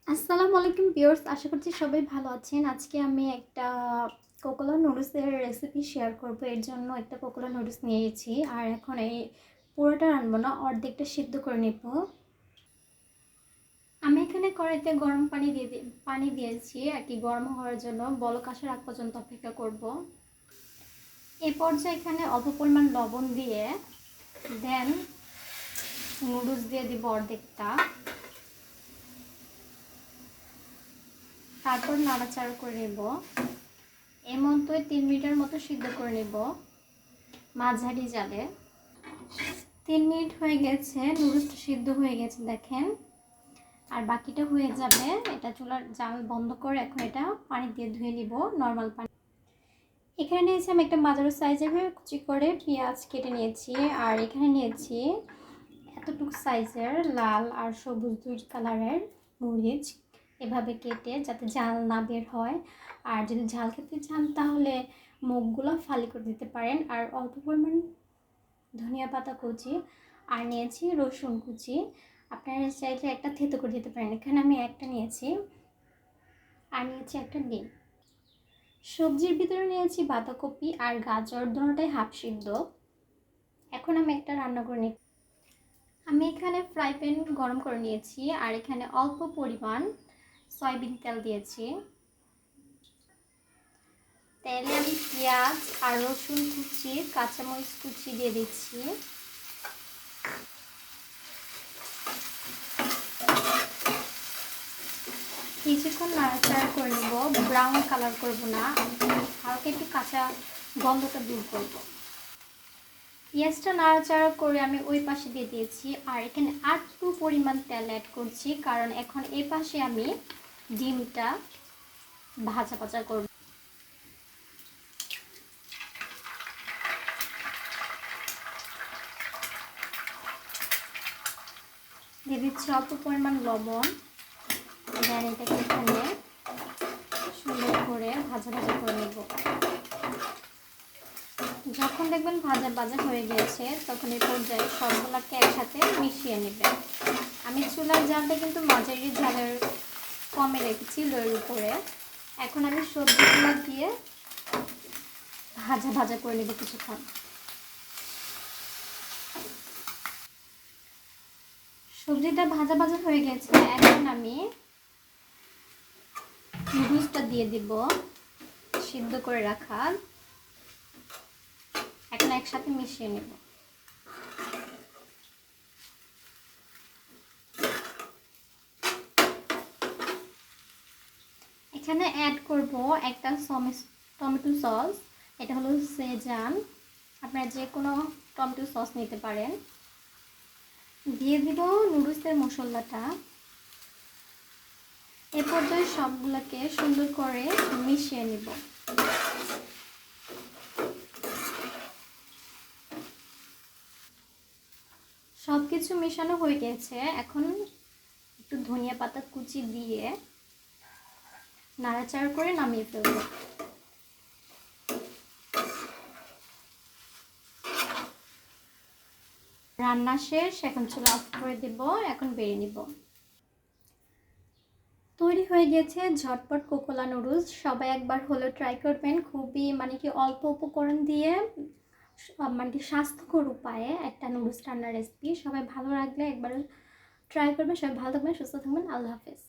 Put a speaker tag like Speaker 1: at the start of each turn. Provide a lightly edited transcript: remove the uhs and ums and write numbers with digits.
Speaker 1: আসসালামু আলাইকুম ভিউয়ার্স, আশা করছি সবাই ভালো আছেন। আজকে আমি একটা কোকোলা নুডলসের রেসিপি শেয়ার করব। এর জন্য একটা কোকোলা নুডলস নিয়েছি, আর এখন এই পুরোটা রান্না না, অর্ধেকটা সিদ্ধ করে নেব। আমি এখানে কড়াইতে গরম পানি দিয়েছি আর কি, গরম হওয়ার জন্য বলক আসার আগ পর্যন্ত অপেক্ষা করব। এই পর্যায়ে এখানে অল্প পরিমাণ লবণ দিয়ে দেন নুডলস দিয়ে দিব অর্ধেকটা, তারপর নাড়াচাড়া করে নেব। এর মধ্যে 3 মিনিটের মতো সিদ্ধ করে নেব মাঝারি জালে। 3 মিনিট হয়ে গেছে, নুডলসটা সিদ্ধ হয়ে গেছে দেখেন। আর বাকিটা হয়ে যাবে। এটা চুলার জাল বন্ধ করে এখন এটা পানি দিয়ে ধুয়ে নিব, নর্মাল পানি। এখানে নিয়েছি আমি একটা মাঝারি সাইজের কুচি করে পেঁয়াজ কেটে নিয়েছি, আর এখানে নিয়েছি এতটুকু সাইজের লাল আর সবুজ দুই কালারের মরিচ, এভাবে কেটে যাতে ঝাল না বের হয়। আর যদি ঝাল খেতে চান তাহলে মুখগুলো ফালি করে দিতে পারেন। আর অল্প পরিমাণ ধনিয়া পাতা কুচি, আর নিয়েছি রসুন কুচি। আপনারা চাইলে একটা থেতো করে দিতে পারেন, এখানে আমি একটা নিয়েছি। আর নিয়েছি একটা ডিম। সবজির ভিতরে নিয়েছি বাঁধাকপি আর গাজর, দুটোটাই হাফ সিদ্ধ। এখন আমি একটা রান্না করে নিই। আমি এখানে ফ্রাই প্যান গরম করে নিয়েছি, আর এখানে অল্প পরিমাণ সয়াবিন তেল দিয়েছি। তেলে আমি পেঁয়াজ আর রসুন কুচি, কাঁচামরিচ কুচি দিয়ে দিচ্ছি। কিছুক্ষণ নাড়াচাড়া করে নেব, ব্রাউন কালার করব না, হালকা একটু কাঁচা গন্ধটা দূর করব। পেঁয়াজটা নাড়াচাড়া করে আমি ওই পাশে দিয়ে দিয়েছি, আর এখানে একটু পরিমাণ তেল অ্যাড করছি, কারণ এখন এই পাশে আমি ডিমটা ভাজা ভাজা করব। দিয়ে দিচ্ছি অল্প পরিমাণ লবণ। দেন এটাকে এখানে সুন্দর করে ভাজা ভাজা করে নেব। যখন দেখবেন ভাজা ভাজা হয়ে গেছে তখন এই পর্যায়ে সবগুলোকে একসাথে মিশিয়ে নেবেন। আমি চুলার জালটা কিন্তু মাঝারি জালের কমে রেখেছি লোয়ের উপরে। এখন আমি সবজিগুলো দিয়ে ভাজা ভাজা করে নেব কিছুক্ষণ। সবজিটা ভাজা ভাজা হয়ে গেছে, এখন আমি নুডলসটা দিয়ে দিব সিদ্ধ করে রাখা। এখন একসাথে মিশিয়ে নেব। এখানে অ্যাড করব একটা টমেটো সস। এটা হলো সেজান, আপনারা যে কোনো টমেটো সস নিতে পারেন। দিয়ে দিব নুডলসের মশলাটা। এ পর্যায়ে সবগুলোকে সুন্দর করে মিশিয়ে নিব। সব কিছু মেশানো হয়ে গেছে, এখন একটু ধনিয়া পাতা কুচি দিয়ে নাড়াচাড়া করে নামিয়ে ফেলব। রান্না শেষ, এখন চুলা অফ করে দেব। এখন বেরিয়ে নিব। তৈরি হয়ে গেছে ঝটপট কোকোলা নুডলস। সবাই একবার হলেও ট্রাই করবেন। খুবই অল্প উপকরণ দিয়ে স্বাস্থ্যকর উপায়ে একটা নুডলস রান্নার রেসিপি। সবাই ভালো লাগলে একবার ট্রাই করবেন। সবাই ভালো থাকবেন, সুস্থ থাকবেন। আল্লাহ হাফেজ।